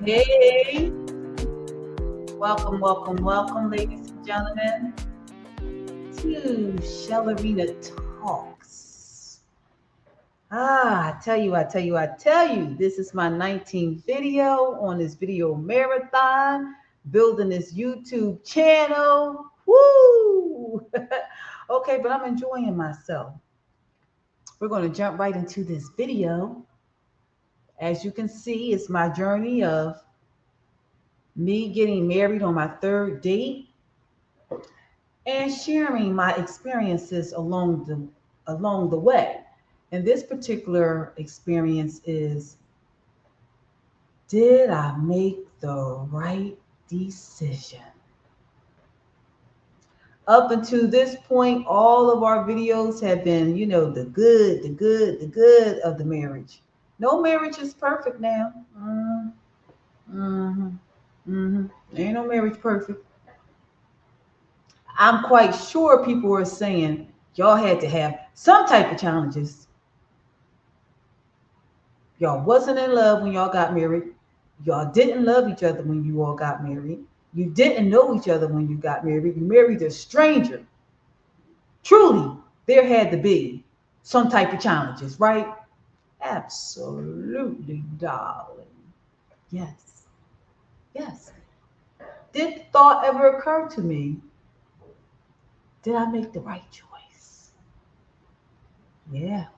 Hey, welcome, ladies and gentlemen, to Shellerina Talks. I tell you, this is my 19th video on this video marathon, building this YouTube channel. Woo! Okay, but I'm enjoying myself. We're going to jump right into this video. As you can see, it's my journey of me getting married on my third date and sharing my experiences along the way. And this particular experience is, did I make the right decision? Up until this point, all of our videos have been, the good of the marriage. No marriage is perfect now. Mm-hmm. Mm-hmm. Ain't no marriage perfect. I'm quite sure people are saying y'all had to have some type of challenges. Y'all wasn't in love when y'all got married. Y'all didn't love each other when you all got married. You didn't know each other when you got married. You married a stranger. Truly, there had to be some type of challenges, right? Absolutely, darling. Yes. Yes. Did the thought ever occur to me? Did I make the right choice? Yeah,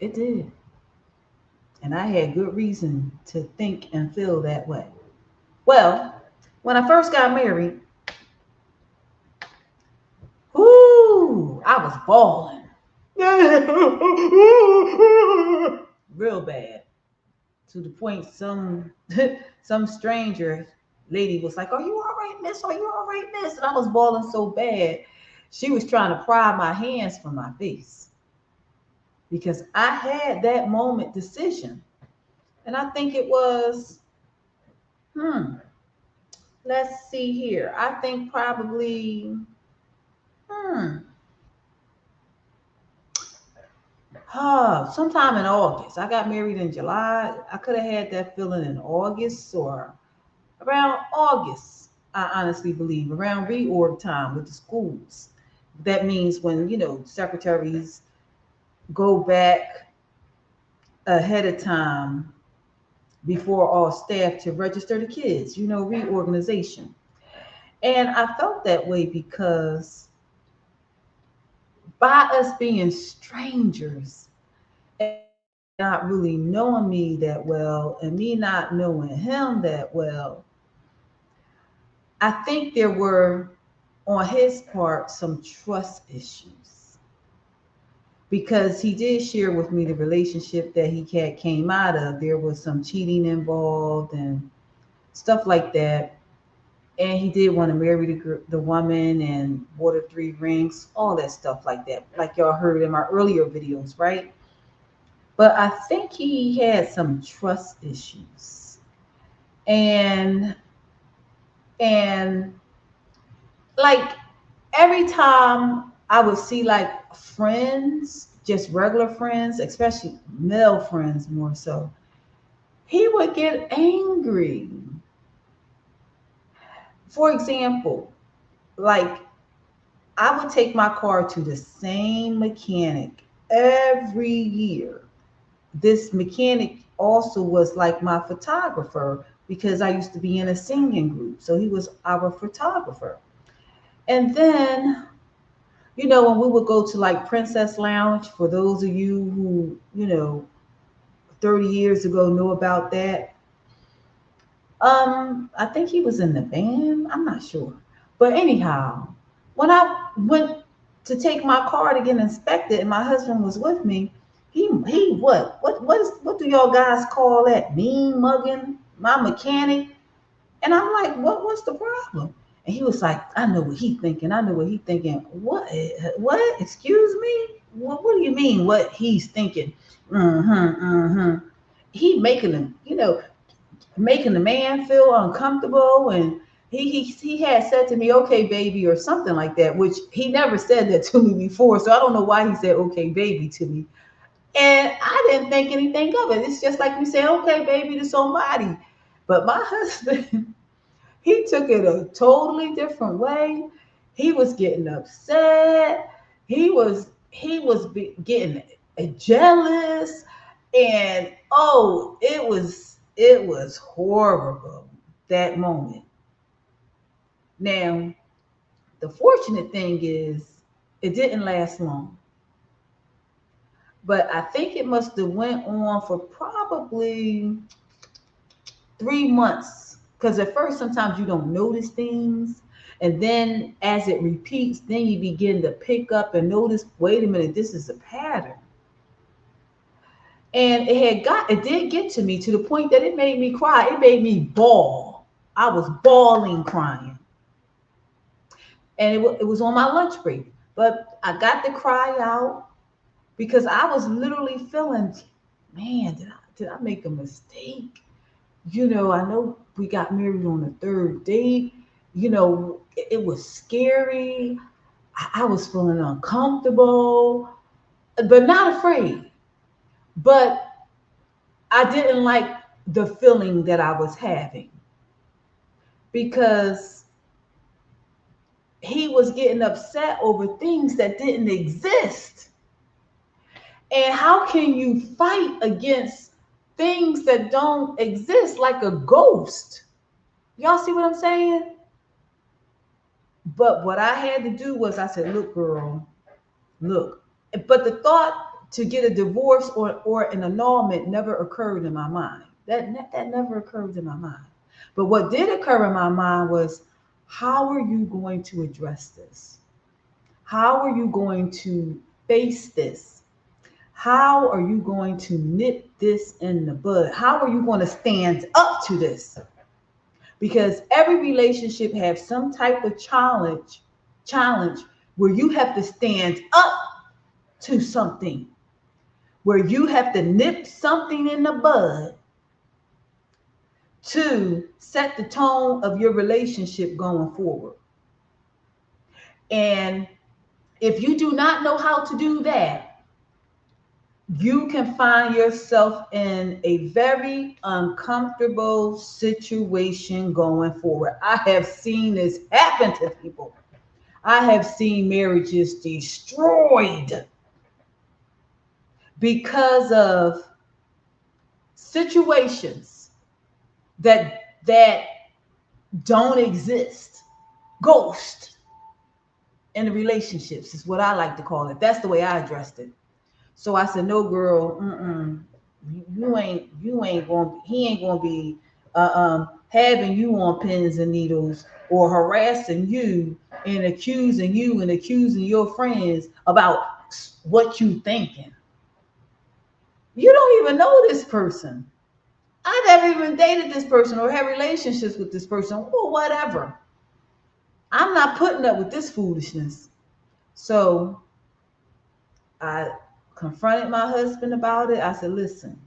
it did. And I had good reason to think and feel that way. Well, when I first got married, I was bawling. Real bad. To the point some stranger lady was like, "Are you all right, miss? Are you all right, miss?" And I was bawling so bad. She was trying to pry my hands from my face because I had that moment decision. And I think it was, hmm, let's see here. I think probably, hmm, sometime in August. I got married in July. I could have had that feeling in August or around August. I honestly believe around reorg time with the schools. That means when secretaries go back ahead of time before all staff to register the kids. Reorganization. And I felt that way because by us being strangers and not really knowing me that well and me not knowing him that well, I think there were on his part some trust issues because he did share with me the relationship that he came out of. There was some cheating involved and stuff like that. And he did want to marry the woman and bought her 3 rings, all that stuff like that, like y'all heard in my earlier videos, right? But I think he had some trust issues. And like every time I would see like friends, just regular friends, especially male friends more so, he would get angry. For example, like I would take my car to the same mechanic every year. This mechanic also was like my photographer because I used to be in a singing group. So he was our photographer. And then, when we would go to like Princess Lounge, for those of you who, 30 years ago know about that. I think he was in the band. I'm not sure. But anyhow, when I went to take my car to get inspected and my husband was with me, he what do y'all guys call that? Mean mugging my mechanic? And I'm like, what's the problem? And he was like, I know what he thinking. I know what he thinking. What? Excuse me? What do you mean what he's thinking? Mm-hmm, mm-hmm. He making the man feel uncomfortable, and he had said to me, "Okay, baby," or something like that, which he never said that to me before. So I don't know why he said "okay, baby" to me. And I didn't think anything of it. It's just like me saying, okay, baby, to somebody. But my husband, he took it a totally different way. He was getting upset. He was getting jealous, and oh, it was horrible that moment. Now, the fortunate thing is it didn't last long, but I think it must have went on for probably 3 months, because at first sometimes you don't notice things, and then as it repeats, then you begin to pick up and notice, wait a minute, this is a pattern. And it did get to me to the point that it made me cry. It made me bawl. I was bawling, crying, and it was on my lunch break. But I got to cry out because I was literally feeling, man, did I make a mistake? I know we got married on the third date. It was scary. I was feeling uncomfortable, but not afraid. But I didn't like the feeling that I was having because he was getting upset over things that didn't exist. And how can you fight against things that don't exist like a ghost? Y'all see what I'm saying? But what I had to do was I said, look, girl, look. But the thought to get a divorce or an annulment never occurred in my mind. That never occurred in my mind. But what did occur in my mind was, how are you going to address this? How are you going to face this? How are you going to nip this in the bud? How are you going to stand up to this? Because every relationship has some type of challenge where you have to stand up to something, where you have to nip something in the bud to set the tone of your relationship going forward. And if you do not know how to do that, you can find yourself in a very uncomfortable situation going forward. I have seen this happen to people. I have seen marriages destroyed because of situations that don't exist. Ghost in the relationships is what I like to call it. That's the way I addressed it. So I said, no, girl, you ain't going. He ain't going to be having you on pins and needles or harassing you and accusing your friends about what you thinking. You don't even know this person. I never even dated this person or had relationships with this person or whatever. I'm not putting up with this foolishness. So I confronted my husband about it. I said, listen.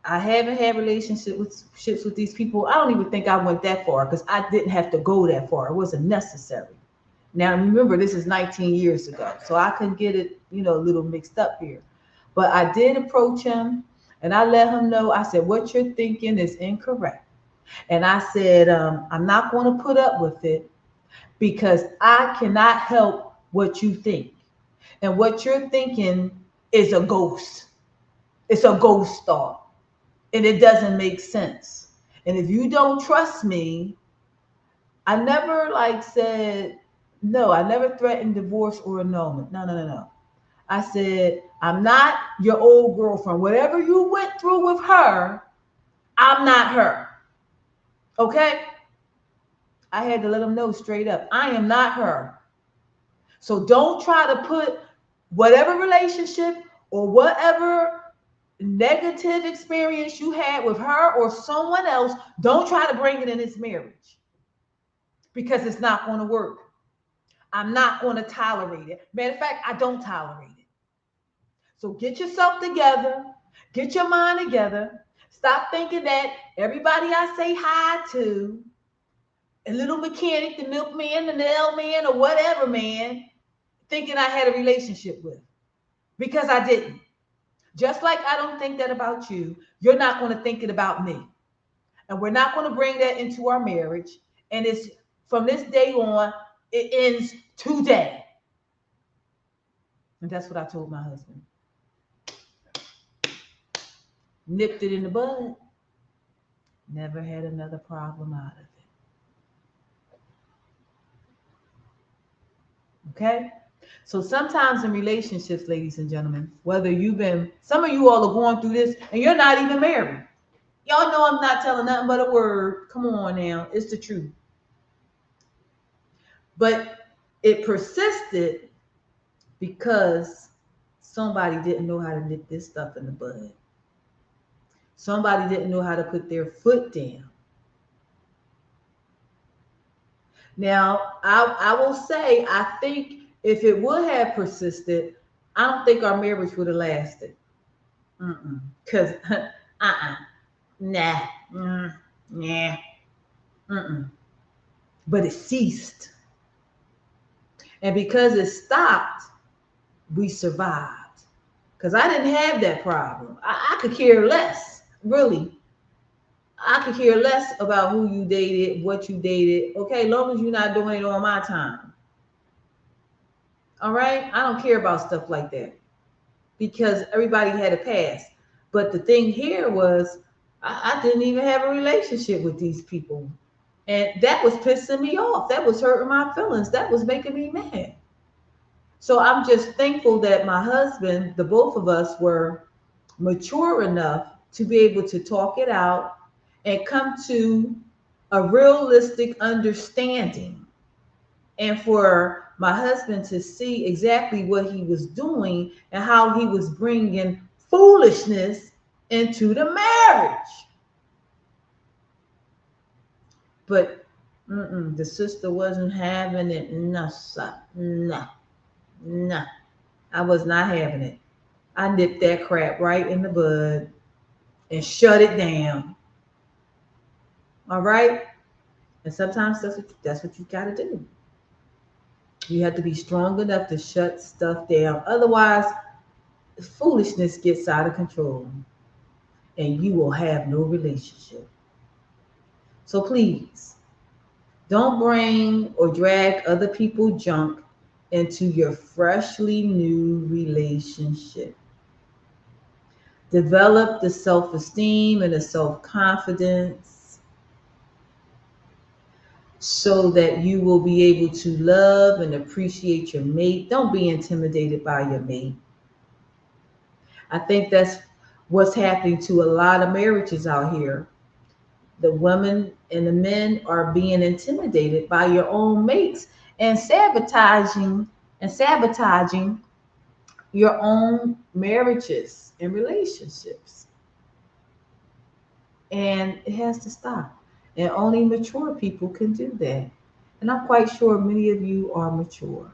I haven't had relationships with these people. I don't even think I went that far because I didn't have to go that far. It wasn't necessary. Now remember, this is 19 years ago, so I could get it, a little mixed up here. But I did approach him, and I let him know. I said, what you're thinking is incorrect. And I said, I'm not going to put up with it because I cannot help what you think. And what you're thinking is a ghost. It's a ghost thought. And it doesn't make sense. And if you don't trust me, I never said, no, I never threatened divorce or annulment. No. I said, I'm not your old girlfriend. Whatever you went through with her, I'm not her. Okay? I had to let them know straight up. I am not her. So don't try to put whatever relationship or whatever negative experience you had with her or someone else, don't try to bring it in this marriage because it's not going to work. I'm not going to tolerate it. Matter of fact, I don't tolerate it. So get yourself together, get your mind together. Stop thinking that everybody I say hi to, a little mechanic, the milkman, the nail man, or whatever man, thinking I had a relationship with. because I didn't. Just like I don't think that about you, you're not going to think it about me. And we're not going to bring that into our marriage. And it's from this day on, it ends today. And that's what I told my husband. Nipped it in the bud. Never had another problem out of it. Okay? So sometimes in relationships, ladies and gentlemen, whether you've been, some of you all are going through this and you're not even married. Y'all know I'm not telling nothing but a word. Come on now. It's the truth. But it persisted because somebody didn't know how to nip this stuff in the bud. Somebody didn't know how to put their foot down. Now, I will say, I think if it would have persisted, I don't think our marriage would have lasted. Because, nah, nah, but it ceased. And because it stopped, we survived. Because I didn't have that problem. I could care less, really. I could care less about who you dated, what you dated. Okay, long as you're not doing it on my time. All right? I don't care about stuff like that because everybody had a past. But the thing here was, I didn't even have a relationship with these people. And that was pissing me off. That was hurting my feelings. That was making me mad. So I'm just thankful that my husband, the both of us, were mature enough to be able to talk it out and come to a realistic understanding. And for my husband to see exactly what he was doing and how he was bringing foolishness into the marriage. But the sister wasn't having it. No, sir. No, no. I was not having it. I nipped that crap right in the bud and shut it down. All right? And sometimes that's what you got to do. You have to be strong enough to shut stuff down. Otherwise, foolishness gets out of control and you will have no relationship. So please, don't bring or drag other people's junk into your freshly new relationship. Develop the self esteem and the self confidence so that you will be able to love and appreciate your mate. Don't be intimidated by your mate. I think that's what's happening to a lot of marriages out here. The women and the men are being intimidated by your own mates and sabotaging your own marriages and relationships. And it has to stop. And only mature people can do that. And I'm quite sure many of you are mature.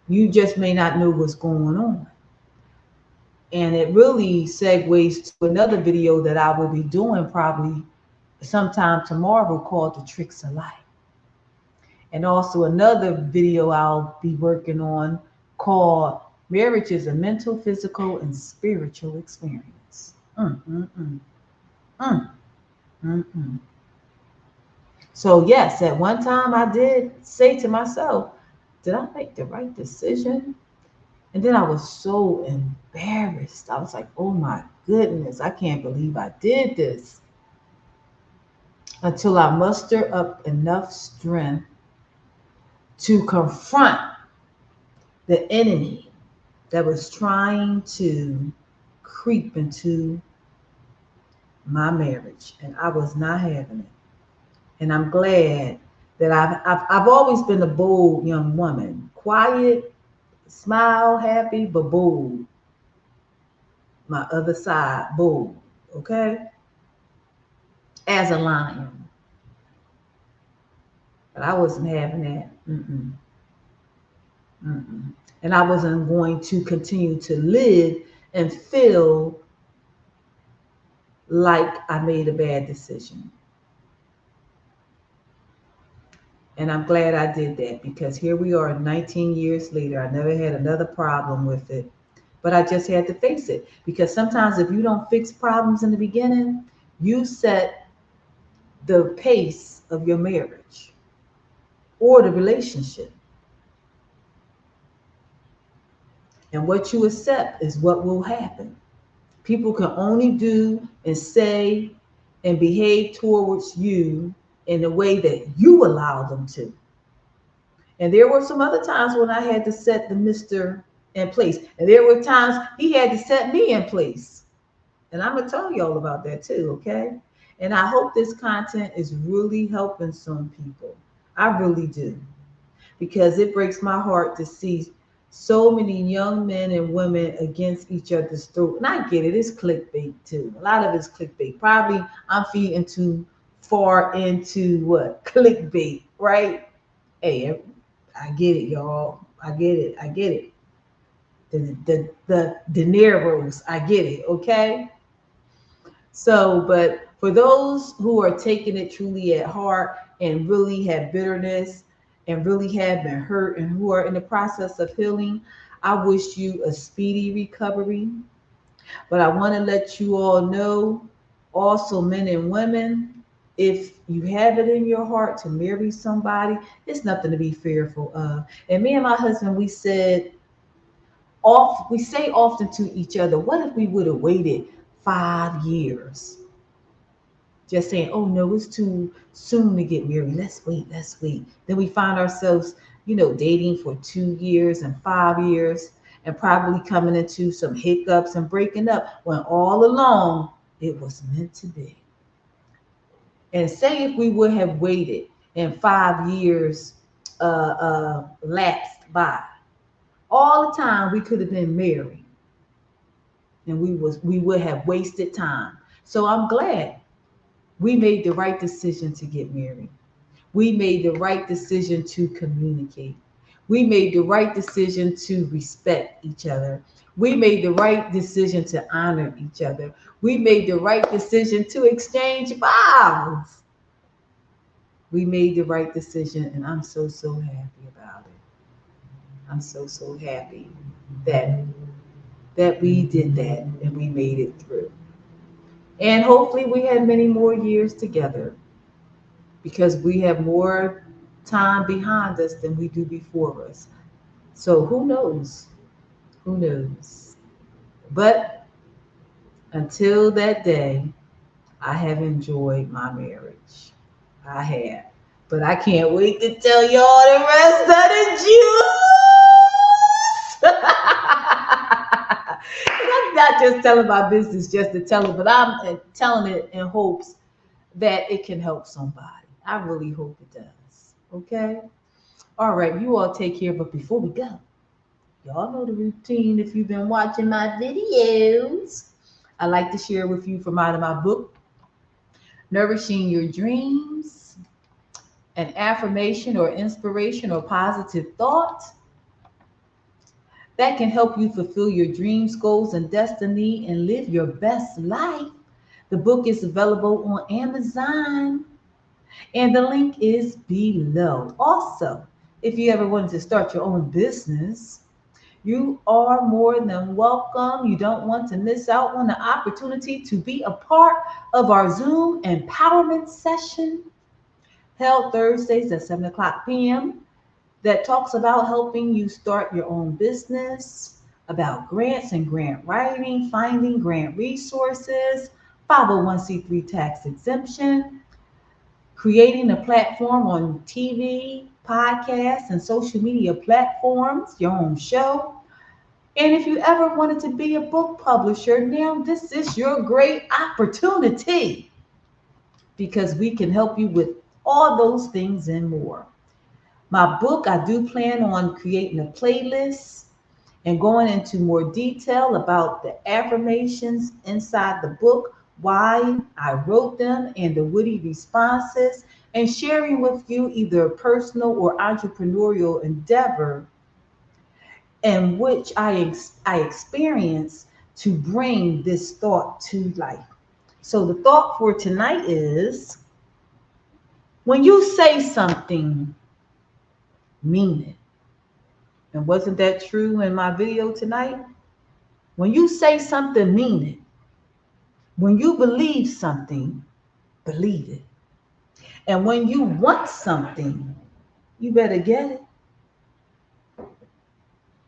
You just may not know what's going on. And it really segues to another video that I will be doing probably sometime tomorrow called The Tricks of Life. And also another video I'll be working on called Marriage is a Mental, Physical, and Spiritual Experience. So yes, at one time I did say to myself, did I make the right decision? And then I was so embarrassed. I was like, oh my goodness, I can't believe I did this. Until I mustered up enough strength to confront the enemy that was trying to creep into my marriage. And I was not having it. And I'm glad that I've always been a bold young woman, quiet, smile, happy, but bold. My other side, bold, okay? As a lion. But I wasn't having that. And I wasn't going to continue to live and feel like I made a bad decision. And I'm glad I did that because here we are 19 years later. I never had another problem with it. But I just had to face it, because sometimes if you don't fix problems in the beginning, you set the pace of your marriage or the relationship. And what you accept is what will happen. People can only do and say and behave towards you in the way that you allow them to. And there were some other times when I had to set the Mr. in place. And there were times he had to set me in place. And I'm going to tell you all about that too, okay? And I hope this content is really helping some people. I really do. Because it breaks my heart to see so many young men and women against each other's throat. And I get it, it's clickbait too. A lot of it's clickbait. Probably I'm feeding too far into what? Clickbait, right? Hey, I get it, y'all. I get it. I get it. The De Niro's, I get it, okay? So, but for those who are taking it truly at heart and really have bitterness and really have been hurt and who are in the process of healing, I wish you a speedy recovery. But I want to let you all know, also men and women, if you have it in your heart to marry somebody, it's nothing to be fearful of. And me and my husband, we say often to each other, what if we would have waited 5 years? Just saying, oh no, it's too soon to get married. Let's wait, let's wait. Then we find ourselves, dating for 2 years and 5 years and probably coming into some hiccups and breaking up when all along it was meant to be. And say if we would have waited and 5 years lapsed by, all the time we could have been married and we would have wasted time. So I'm glad we made the right decision to get married. We made the right decision to communicate. We made the right decision to respect each other. We made the right decision to honor each other. We made the right decision to exchange vows. We made the right decision, and I'm so, so happy about it. I'm so, so happy that we did that and we made it through. And hopefully we had many more years together, because we have more time behind us than we do before us. So who knows? Who knows? But until that day, I have enjoyed my marriage. I have. But I can't wait to tell y'all the rest of the juice. And I'm not just telling my business just to tell it, but I'm telling it in hopes that it can help somebody. I really hope it does. Okay? All right, you all take care. But before we go, y'all know the routine if you've been watching my videos. I like to share with you from out of my book, Nourishing Your Dreams, an affirmation or inspiration or positive thought that can help you fulfill your dreams, goals, and destiny and live your best life. The book is available on Amazon, and the link is below. Also, if you ever wanted to start your own business, you are more than welcome. You don't want to miss out on the opportunity to be a part of our Zoom empowerment session held Thursdays at 7 o'clock p.m. that talks about helping you start your own business, about grants and grant writing, finding grant resources, 501c3 tax exemption, creating a platform on TV, podcasts, and social media platforms, your own show. And if you ever wanted to be a book publisher, now this is your great opportunity, because we can help you with all those things and more. My book, I do plan on creating a playlist and going into more detail about the affirmations inside the book, why I wrote them, and the witty responses, and sharing with you either a personal or entrepreneurial endeavor in which I experienced to bring this thought to life. So the thought for tonight is, when you say something, mean it. And wasn't that true in my video tonight? When you say something, mean it. When you believe something, believe it. And when you want something, you better get it.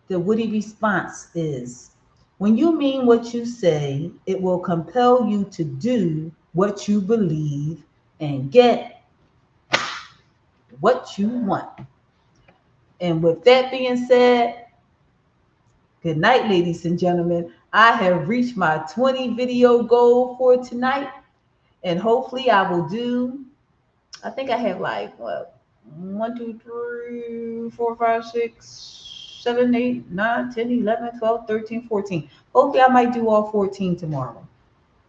The witty response is, when you mean what you say, it will compel you to do what you believe and get what you want. And with that being said, good night, ladies and gentlemen. I have reached my 20 video goal for tonight, and hopefully I will do, I think I have like what, 1, 2, 3, 4, 5, 6, 7, 8, 9, 10, 11, 12, 13, 14. Hopefully I might do all 14 tomorrow.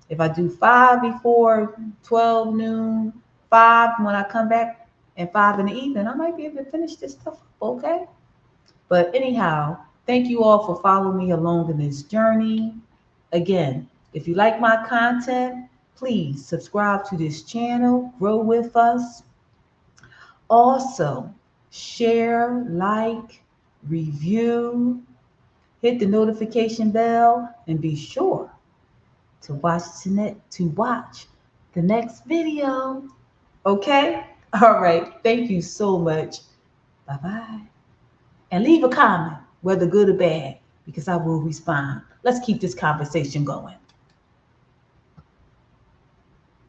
If I do 5 before 12 noon, 5 when I come back, and 5 in the evening, I might be able to finish this stuff up, okay? But anyhow, thank you all for following me along in this journey. Again, if you like my content, please subscribe to this channel, grow with us. Also, share, like, review, hit the notification bell, and be sure to watch the next video. Okay? All right. Thank you so much. Bye bye. And leave a comment, whether good or bad, because I will respond. Let's keep this conversation going.